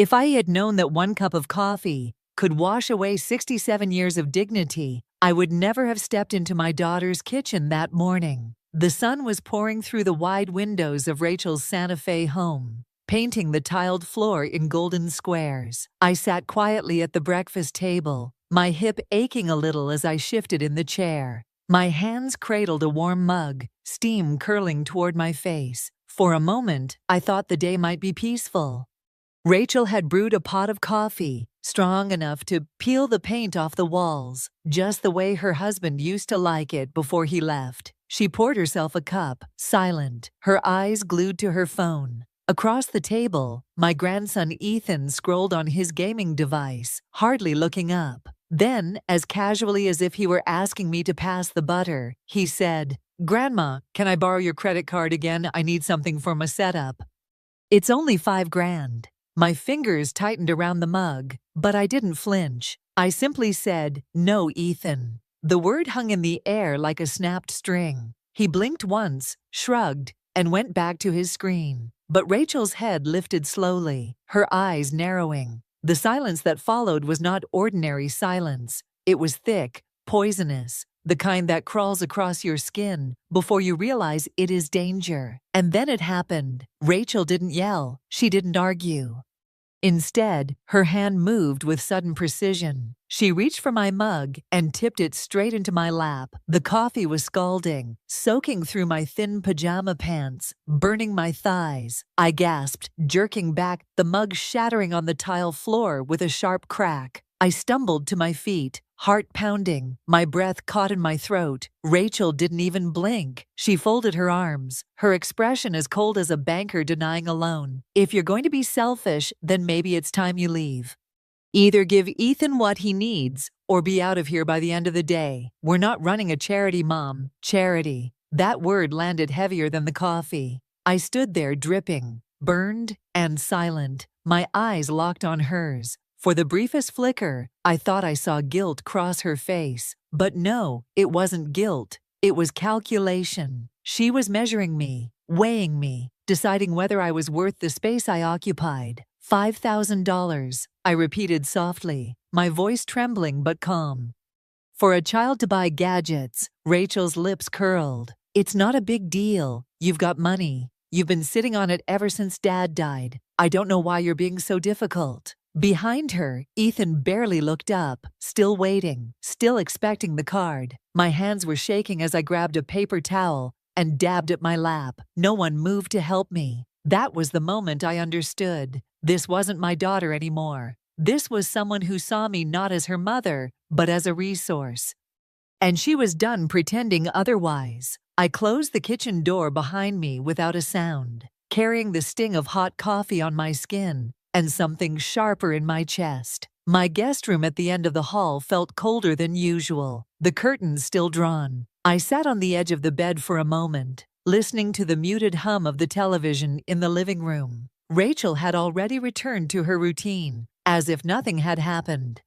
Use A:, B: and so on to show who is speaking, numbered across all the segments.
A: If I had known that one cup of coffee could wash away 67 years of dignity, I would never have stepped into my daughter's kitchen that morning. The sun was pouring through the wide windows of Rachel's Santa Fe home, painting the tiled floor in golden squares. I sat quietly at the breakfast table, my hip aching a little as I shifted in the chair. My hands cradled a warm mug, steam curling toward my face. For a moment, I thought the day might be peaceful. Rachel had brewed a pot of coffee, strong enough to peel the paint off the walls, just the way her husband used to like it before he left. She poured herself a cup, silent, her eyes glued to her phone. Across the table, my grandson Ethan scrolled on his gaming device, hardly looking up. Then, as casually as if he were asking me to pass the butter, he said, "Grandma, can I borrow your credit card again? I need something for my setup." "It's only $5,000. My fingers tightened around the mug, but I didn't flinch. I simply said, "No, Ethan." The word hung in the air like a snapped string. He blinked once, shrugged, and went back to his screen. But Rachel's head lifted slowly, her eyes narrowing. The silence that followed was not ordinary silence. It was thick, poisonous, the kind that crawls across your skin before you realize it is danger. And then it happened. Rachel didn't yell. She didn't argue. Instead, her hand moved with sudden precision. She reached for my mug and tipped it straight into my lap. The coffee was scalding, soaking through my thin pajama pants, burning my thighs. I gasped, jerking back, the mug shattering on the tile floor with a sharp crack. I stumbled to my feet, heart pounding, my breath caught in my throat. Rachel didn't even blink. She folded her arms, her expression as cold as a banker denying a loan. "If you're going to be selfish, then maybe it's time you leave. Either give Ethan what he needs, or be out of here by the end of the day. We're not running a charity, Mom. Charity." That word landed heavier than the coffee. I stood there dripping, burned, and silent, my eyes locked on hers. For the briefest flicker, I thought I saw guilt cross her face. But no, it wasn't guilt. It was calculation. She was measuring me, weighing me, deciding whether I was worth the space I occupied. $5,000, I repeated softly, my voice trembling but calm. For a child to buy gadgets, Rachel's lips curled. "It's not a big deal. You've got money. You've been sitting on it ever since Dad died. I don't know why you're being so difficult." Behind her, Ethan barely looked up, still waiting, still expecting the card. My hands were shaking as I grabbed a paper towel and dabbed at my lap. No one moved to help me. That was the moment I understood. This wasn't my daughter anymore. This was someone who saw me not as her mother, but as a resource. And she was done pretending otherwise. I closed the kitchen door behind me without a sound, carrying the sting of hot coffee on my skin and something sharper in my chest. My guest room at the end of the hall felt colder than usual, the curtains still drawn. I sat on the edge of the bed for a moment, listening to the muted hum of the television in the living room. Rachel had already returned to her routine, as if nothing had happened.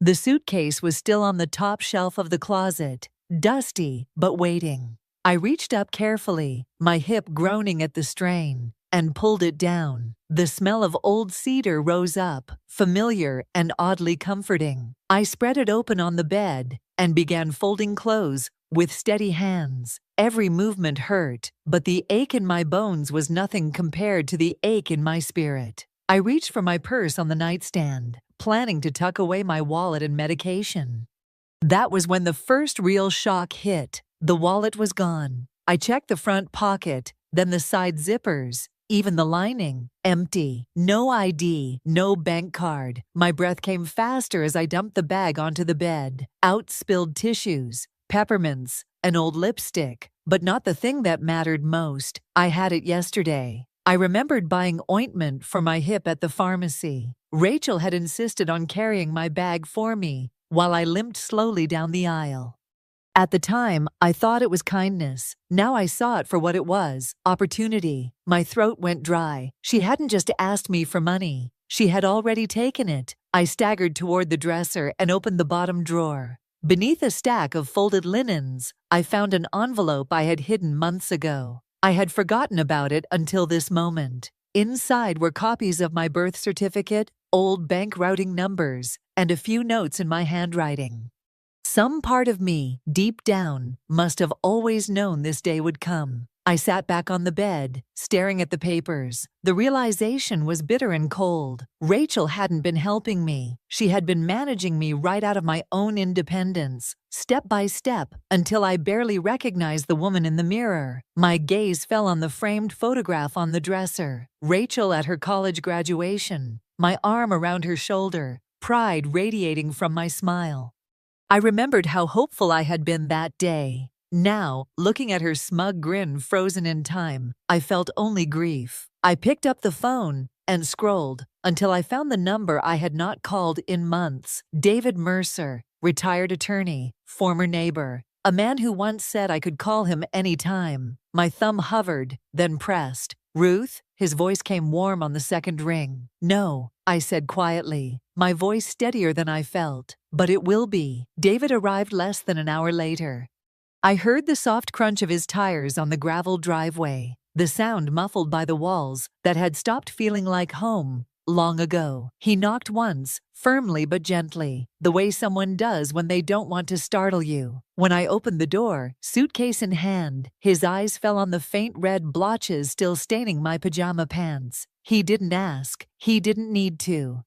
A: The suitcase was still on the top shelf of the closet, dusty but waiting. I reached up carefully, my hip groaning at the strain, and pulled it down. The smell of old cedar rose up, familiar and oddly comforting. I spread it open on the bed and began folding clothes with steady hands. Every movement hurt, but the ache in my bones was nothing compared to the ache in my spirit. I reached for my purse on the nightstand, planning to tuck away my wallet and medication. That was when the first real shock hit. The wallet was gone. I checked the front pocket, then the side zippers. Even the lining, empty. No ID, no bank card. My breath came faster as I dumped the bag onto the bed. Out spilled tissues, peppermints, an old lipstick. But not the thing that mattered most. I had it yesterday. I remembered buying ointment for my hip at the pharmacy. Rachel had insisted on carrying my bag for me while I limped slowly down the aisle. At the time, I thought it was kindness. Now I saw it for what it was, opportunity. My throat went dry. She hadn't just asked me for money. She had already taken it. I staggered toward the dresser and opened the bottom drawer. Beneath a stack of folded linens, I found an envelope I had hidden months ago. I had forgotten about it until this moment. Inside were copies of my birth certificate, old bank routing numbers, and a few notes in my handwriting. Some part of me, deep down, must have always known this day would come. I sat back on the bed, staring at the papers. The realization was bitter and cold. Rachel hadn't been helping me. She had been managing me right out of my own independence, step by step, until I barely recognized the woman in the mirror. My gaze fell on the framed photograph on the dresser. Rachel at her college graduation, my arm around her shoulder, pride radiating from my smile. I remembered how hopeful I had been that day. Now, looking at her smug grin frozen in time, I felt only grief. I picked up the phone and scrolled until I found the number I had not called in months. David Mercer, retired attorney, former neighbor, a man who once said I could call him any time. My thumb hovered, then pressed. Ruth? His voice came warm on the second ring. No, I said quietly, my voice steadier than I felt. But it will be. David arrived less than an hour later. I heard the soft crunch of his tires on the gravel driveway, the sound muffled by the walls that had stopped feeling like home long ago. He knocked once, firmly but gently, the way someone does when they don't want to startle you. When I opened the door, suitcase in hand, his eyes fell on the faint red blotches still staining my pajama pants. He didn't ask. He didn't need to.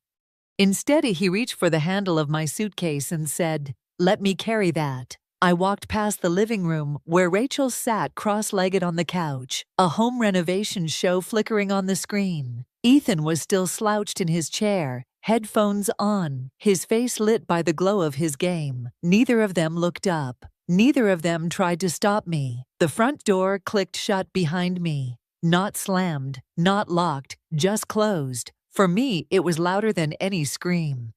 A: Instead, he reached for the handle of my suitcase and said, "Let me carry that." I walked past the living room where Rachel sat cross-legged on the couch, a home renovation show flickering on the screen. Ethan was still slouched in his chair, headphones on, his face lit by the glow of his game. Neither of them looked up. Neither of them tried to stop me. The front door clicked shut behind me. Not slammed, not locked, just closed. For me, it was louder than any scream.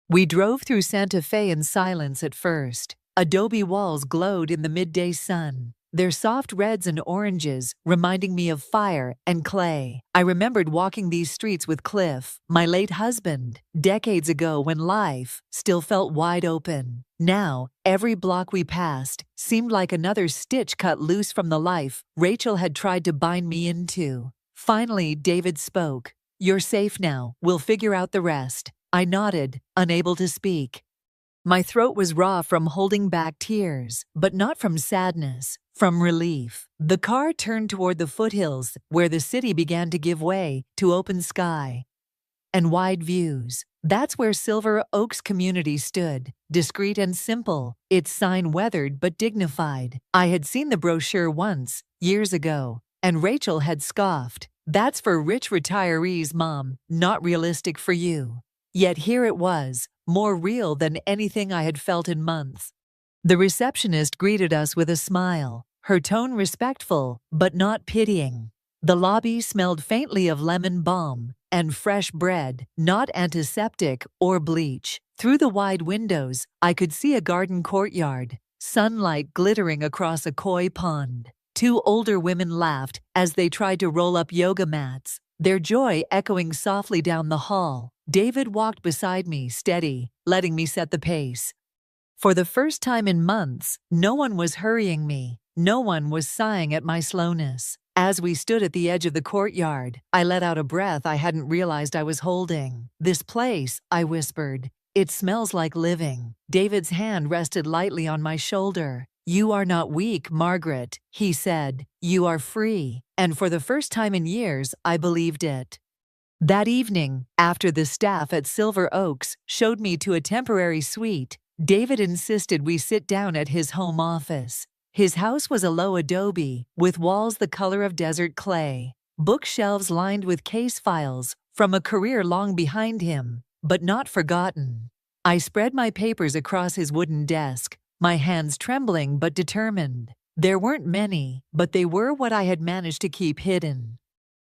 A: We drove through Santa Fe in silence at first. Adobe walls glowed in the midday sun, their soft reds and oranges reminding me of fire and clay. I remembered walking these streets with Cliff, my late husband, decades ago when life still felt wide open. Now, every block we passed seemed like another stitch cut loose from the life Rachel had tried to bind me into. Finally, David spoke. "You're safe now. We'll figure out the rest." I nodded, unable to speak. My throat was raw from holding back tears, but not from sadness, from relief. The car turned toward the foothills where the city began to give way to open sky and wide views. That's where Silver Oaks Community stood, discreet and simple, its sign weathered but dignified. I had seen the brochure once, years ago, and Rachel had scoffed. "That's for rich retirees, Mom, not realistic for you." Yet here it was, more real than anything I had felt in months. The receptionist greeted us with a smile, her tone respectful but not pitying. The lobby smelled faintly of lemon balm and fresh bread, not antiseptic or bleach. Through the wide windows, I could see a garden courtyard, sunlight glittering across a koi pond. Two older women laughed as they tried to roll up yoga mats, their joy echoing softly down the hall. David walked beside me, steady, letting me set the pace. For the first time in months, no one was hurrying me. No one was sighing at my slowness. As we stood at the edge of the courtyard, I let out a breath I hadn't realized I was holding. "This place," I whispered. "It smells like living." David's hand rested lightly on my shoulder. "You are not weak, Margaret," he said. "You are free." And for the first time in years, I believed it. That evening, after the staff at Silver Oaks showed me to a temporary suite, David insisted we sit down at his home office. His house was a low adobe, with walls the color of desert clay, bookshelves lined with case files from a career long behind him, but not forgotten. I spread my papers across his wooden desk, my hands trembling but determined. There weren't many, but they were what I had managed to keep hidden.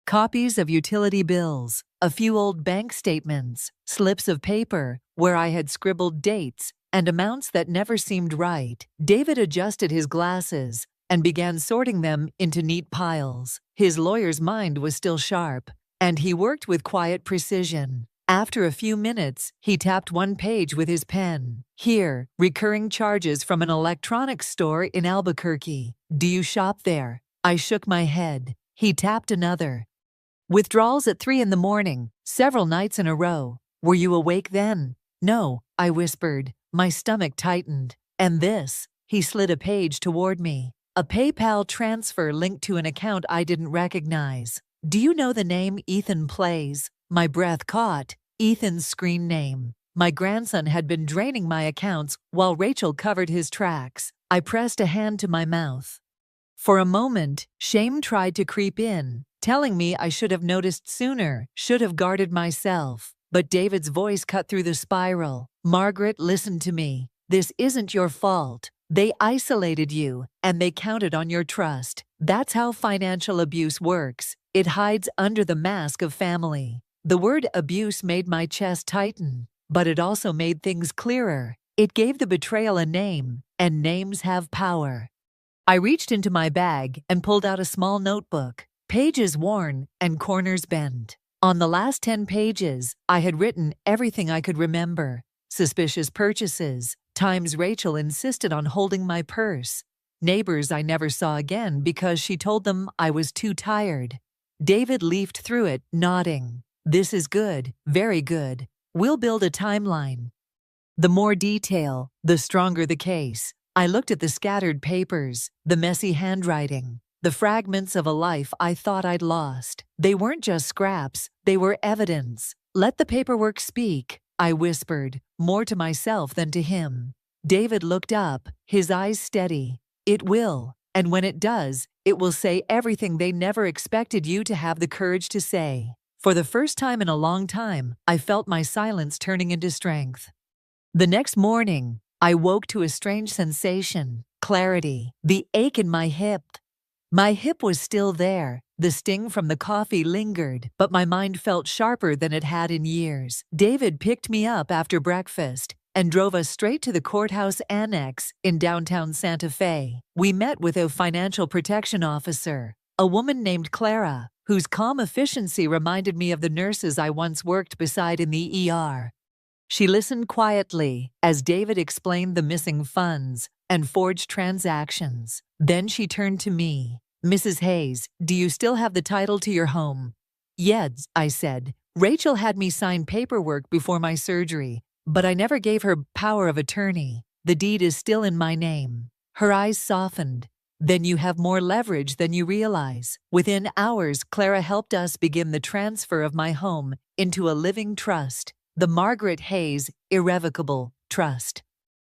A: Copies of utility bills, a few old bank statements, slips of paper where I had scribbled dates and amounts that never seemed right. David adjusted his glasses and began sorting them into neat piles. His lawyer's mind was still sharp, and he worked with quiet precision. After a few minutes, he tapped one page with his pen. "Here, recurring charges from an electronics store in Albuquerque. Do you shop there?" I shook my head. He tapped another. Withdrawals at 3 in the morning, several nights in a row. Were you awake then? No, I whispered. My stomach tightened. And this? He slid a page toward me. A PayPal transfer linked to an account I didn't recognize. Do you know the name Ethan Plays? My breath caught. Ethan's screen name. My grandson had been draining my accounts while Rachel covered his tracks. I pressed a hand to my mouth. For a moment, shame tried to creep in, telling me I should have noticed sooner, should have guarded myself. But David's voice cut through the spiral. Margaret, listen to me. This isn't your fault. They isolated you, and they counted on your trust. That's how financial abuse works. It hides under the mask of family. The word abuse made my chest tighten, but it also made things clearer. It gave the betrayal a name, and names have power. I reached into my bag and pulled out a small notebook, pages worn and corners bent. On the last 10 pages, I had written everything I could remember. Suspicious purchases, times Rachel insisted on holding my purse, neighbors I never saw again because she told them I was too tired. David leafed through it, nodding. This is good, very good. We'll build a timeline. The more detail, the stronger the case. I looked at the scattered papers, the messy handwriting, the fragments of a life I thought I'd lost. They weren't just scraps, they were evidence. Let the paperwork speak, I whispered, more to myself than to him. David looked up, his eyes steady. It will, and when it does, it will say everything they never expected you to have the courage to say. For the first time in a long time, I felt my silence turning into strength. The next morning, I woke to a strange sensation, clarity, the ache in my hip. My hip was still there, the sting from the coffee lingered, but my mind felt sharper than it had in years. David picked me up after breakfast and drove us straight to the courthouse annex in downtown Santa Fe. We met with a financial protection officer, a woman named Clara, whose calm efficiency reminded me of the nurses I once worked beside in the ER. She listened quietly as David explained the missing funds and forged transactions. Then she turned to me. Mrs. Hayes, do you still have the title to your home? Yes, I said. Rachel had me sign paperwork before my surgery, but I never gave her power of attorney. The deed is still in my name. Her eyes softened. Then you have more leverage than you realize. Within hours, Clara helped us begin the transfer of my home into a living trust. The Margaret Hayes Irrevocable Trust.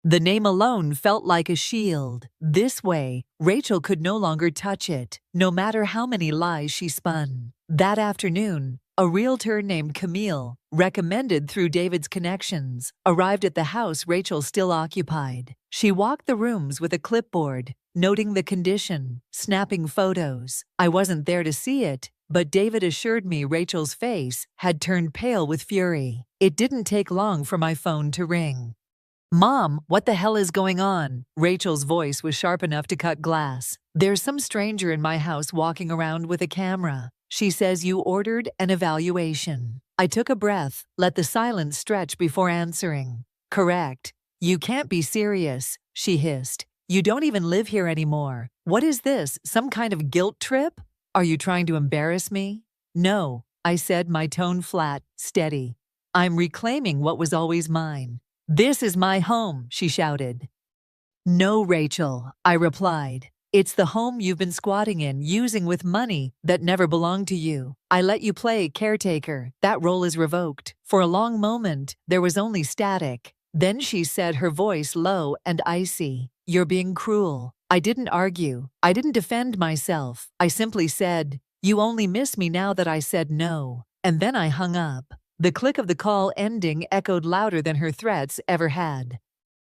A: The name alone felt like a shield. This way, Rachel could no longer touch it, no matter how many lies she spun. That afternoon, a realtor named Camille, recommended through David's connections, arrived at the house Rachel still occupied. She walked the rooms with a clipboard, noting the condition, snapping photos. I wasn't there to see it, but David assured me Rachel's face had turned pale with fury. It didn't take long for my phone to ring. Mom, what the hell is going on? Rachel's voice was sharp enough to cut glass. There's some stranger in my house walking around with a camera. She says you ordered an evaluation. I took a breath, let the silence stretch before answering. Correct. You can't be serious, she hissed. You don't even live here anymore. What is this, some kind of guilt trip? Are you trying to embarrass me? No, I said, my tone flat, steady. I'm reclaiming what was always mine. This is my home, she shouted. No, Rachel, I replied. It's the home you've been squatting in, using with money that never belonged to you. I let you play caretaker. That role is revoked. For a long moment, there was only static. Then she said, her voice low and icy, you're being cruel. I didn't argue. I didn't defend myself. I simply said, you only miss me now that I said no. And then I hung up. The click of the call ending echoed louder than her threats ever had.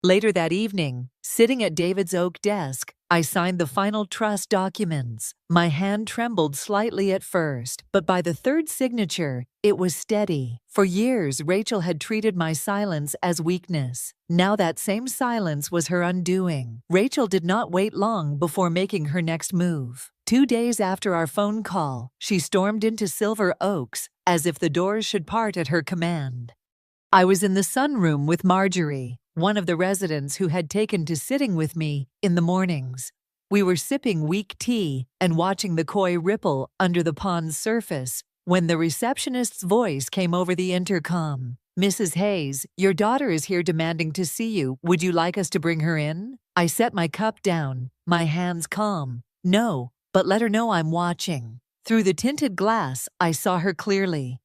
A: Later that evening, sitting at David's oak desk, I signed the final trust documents. My hand trembled slightly at first, but by the third signature, it was steady. For years, Rachel had treated my silence as weakness. Now that same silence was her undoing. Rachel did not wait long before making her next move. 2 days after our phone call, she stormed into Silver Oaks, as if the doors should part at her command. I was in the sunroom with Marjorie, one of the residents who had taken to sitting with me in the mornings. We were sipping weak tea and watching the koi ripple under the pond's surface when the receptionist's voice came over the intercom. "Mrs. Hayes, your daughter is here demanding to see you. Would you like us to bring her in?" I set my cup down, my hands calm. "No, but let her know I'm watching." Through the tinted glass, I saw her clearly.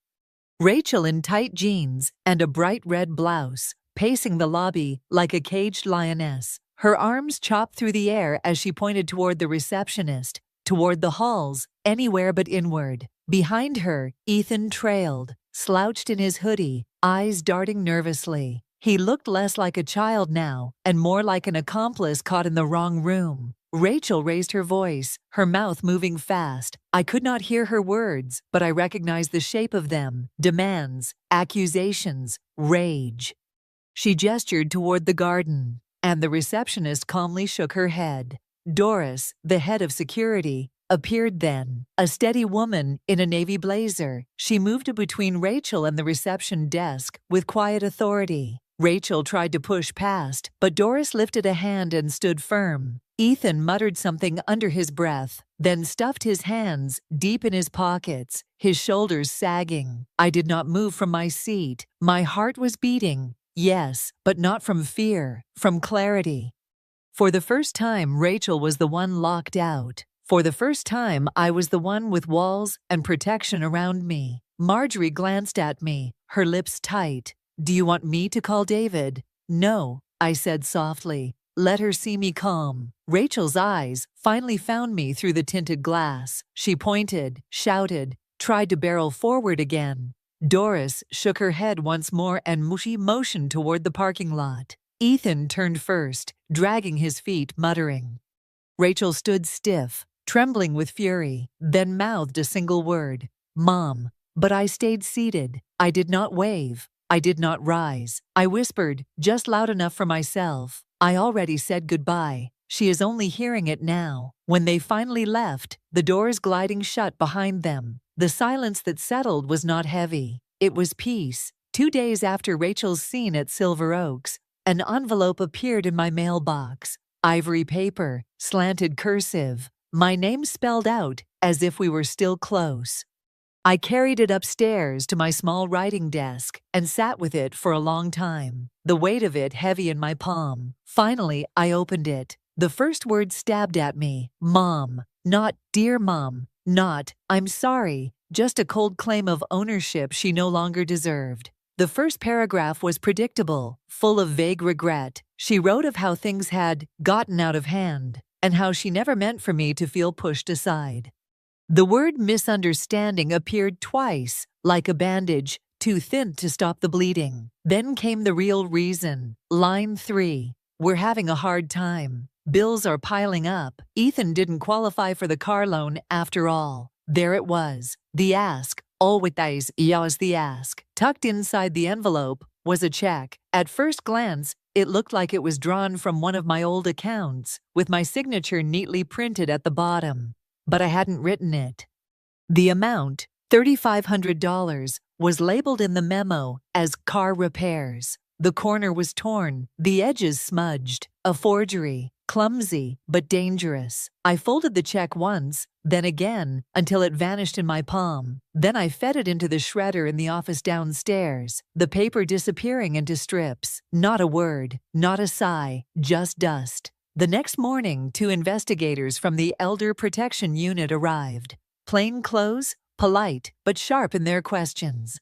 A: Rachel in tight jeans and a bright red blouse, pacing the lobby like a caged lioness. Her arms chopped through the air as she pointed toward the receptionist, toward the halls, anywhere but inward. Behind her, Ethan trailed, slouched in his hoodie, eyes darting nervously. He looked less like a child now, and more like an accomplice caught in the wrong room. Rachel raised her voice, her mouth moving fast. I could not hear her words, but I recognized the shape of them: demands, accusations, rage. She gestured toward the garden, and the receptionist calmly shook her head. Doris, the head of security, appeared then, a steady woman in a navy blazer. She moved between Rachel and the reception desk with quiet authority. Rachel tried to push past, but Doris lifted a hand and stood firm. Ethan muttered something under his breath, then stuffed his hands deep in his pockets, his shoulders sagging. I did not move from my seat. My heart was beating. Yes, but not from fear, from clarity. For the first time, Rachel was the one locked out. For the first time, I was the one with walls and protection around me. Marjorie glanced at me, her lips tight. "Do you want me to call David?" "No," I said softly. "Let her see me calm." Rachel's eyes finally found me through the tinted glass. She pointed, shouted, tried to barrel forward again. Doris shook her head once more and she motioned toward the parking lot. Ethan turned first, dragging his feet, muttering. Rachel stood stiff, trembling with fury, then mouthed a single word: "Mom." But I stayed seated. I did not wave. I did not rise. I whispered, just loud enough for myself, "I already said goodbye. She is only hearing it now." When they finally left, the doors gliding shut behind them, the silence that settled was not heavy. It was peace. 2 days after Rachel's scene at Silver Oaks, an envelope appeared in my mailbox. Ivory paper, slanted cursive, my name spelled out as if we were still close. I carried it upstairs to my small writing desk and sat with it for a long time, the weight of it heavy in my palm. Finally, I opened it. The first word stabbed at me: Mom. Not "Dear Mom," not "I'm sorry," just a cold claim of ownership she no longer deserved. The first paragraph was predictable, full of vague regret. She wrote of how things had gotten out of hand, and how she never meant for me to feel pushed aside. The word misunderstanding appeared twice, like a bandage, too thin to stop the bleeding. Then came the real reason. Line 3. "We're having a hard time. Bills are piling up. Ethan didn't qualify for the car loan after all." There it was. The ask. Always was the ask. Tucked inside the envelope was a check. At first glance, it looked like it was drawn from one of my old accounts, with my signature neatly printed at the bottom. But I hadn't written it. The amount, $3,500, was labeled in the memo as car repairs. The corner was torn, the edges smudged. A forgery, clumsy but dangerous. I folded the check once, then again, until it vanished in my palm. Then I fed it into the shredder in the office downstairs, the paper disappearing into strips. Not a word, not a sigh, just dust. The next morning, 2 investigators from the Elder Protection Unit arrived. Plain clothes, polite but sharp in their questions.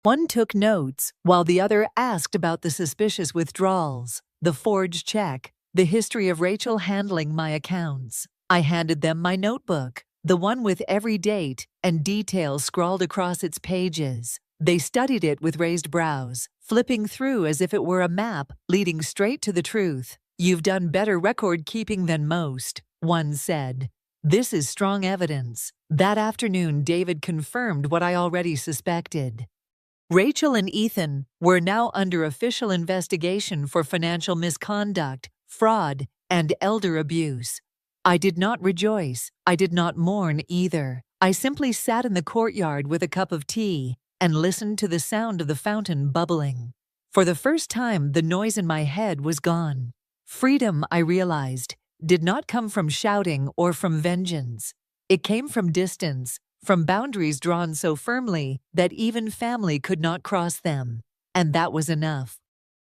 A: One took notes, while the other asked about the suspicious withdrawals, the forged check, the history of Rachel handling my accounts. I handed them my notebook, the one with every date and detail scrawled across its pages. They studied it with raised brows, flipping through as if it were a map leading straight to the truth. "You've done better record-keeping than most," one said. "This is strong evidence." That afternoon, David confirmed what I already suspected. Rachel and Ethan were now under official investigation for financial misconduct, fraud, and elder abuse. I did not rejoice. I did not mourn either. I simply sat in the courtyard with a cup of tea and listened to the sound of the fountain bubbling. For the first time, the noise in my head was gone. Freedom, I realized, did not come from shouting or from vengeance. It came from distance, from boundaries drawn so firmly that even family could not cross them. And that was enough.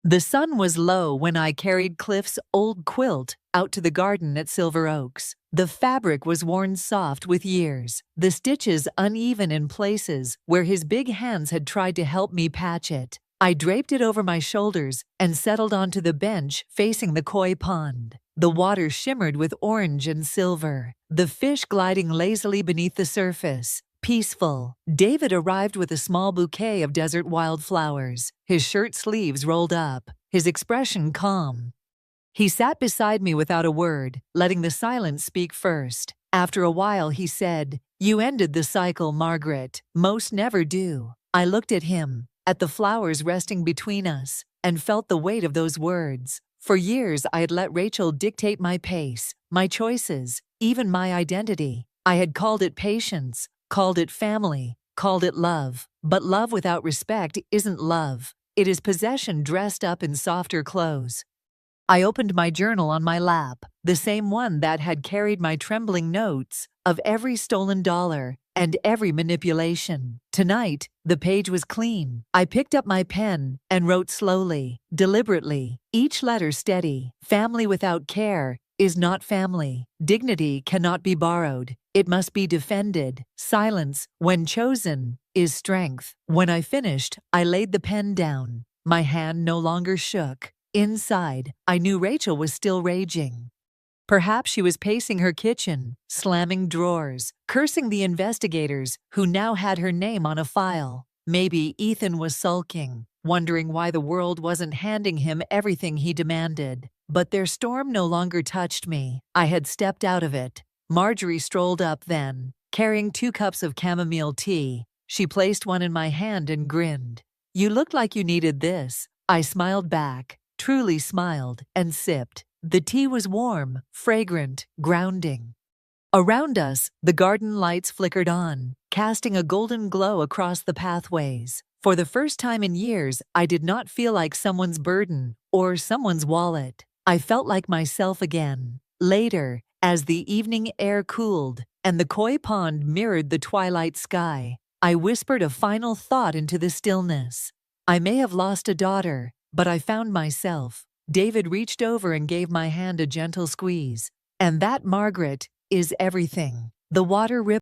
A: The sun was low when I carried Cliff's old quilt out to the garden at Silver Oaks. The fabric was worn soft with years, the stitches uneven in places where his big hands had tried to help me patch it. I draped it over my shoulders and settled onto the bench facing the koi pond. The water shimmered with orange and silver, the fish gliding lazily beneath the surface. Peaceful. David arrived with a small bouquet of desert wildflowers, his shirt sleeves rolled up, his expression calm. He sat beside me without a word, letting the silence speak first. After a while he said, "You ended the cycle, Margaret. Most never do." I looked at him, at the flowers resting between us, and felt the weight of those words. For years I had let Rachel dictate my pace, my choices, even my identity. I had called it patience, called it family, called it love. But love without respect isn't love. It is possession dressed up in softer clothes. I opened my journal on my lap, the same one that had carried my trembling notes of every stolen dollar and every manipulation. Tonight, the page was clean. I picked up my pen and wrote slowly, deliberately, each letter steady. Family without care is not family. Dignity cannot be borrowed. It must be defended. Silence, when chosen, is strength. When I finished, I laid the pen down. My hand no longer shook. Inside, I knew Rachel was still raging. Perhaps she was pacing her kitchen, slamming drawers, cursing the investigators who now had her name on a file. Maybe Ethan was sulking, wondering why the world wasn't handing him everything he demanded. But their storm no longer touched me. I had stepped out of it. Marjorie strolled up then, carrying 2 cups of chamomile tea. She placed one in my hand and grinned. "You looked like you needed this." I smiled back, truly smiled, and sipped. The tea was warm, fragrant, grounding. Around us, the garden lights flickered on, casting a golden glow across the pathways. For the first time in years, I did not feel like someone's burden or someone's wallet. I felt like myself again. Later, as the evening air cooled and the koi pond mirrored the twilight sky, I whispered a final thought into the stillness. I may have lost a daughter, but I found myself. David reached over and gave my hand a gentle squeeze. And that, Margaret, is everything. The water rippled.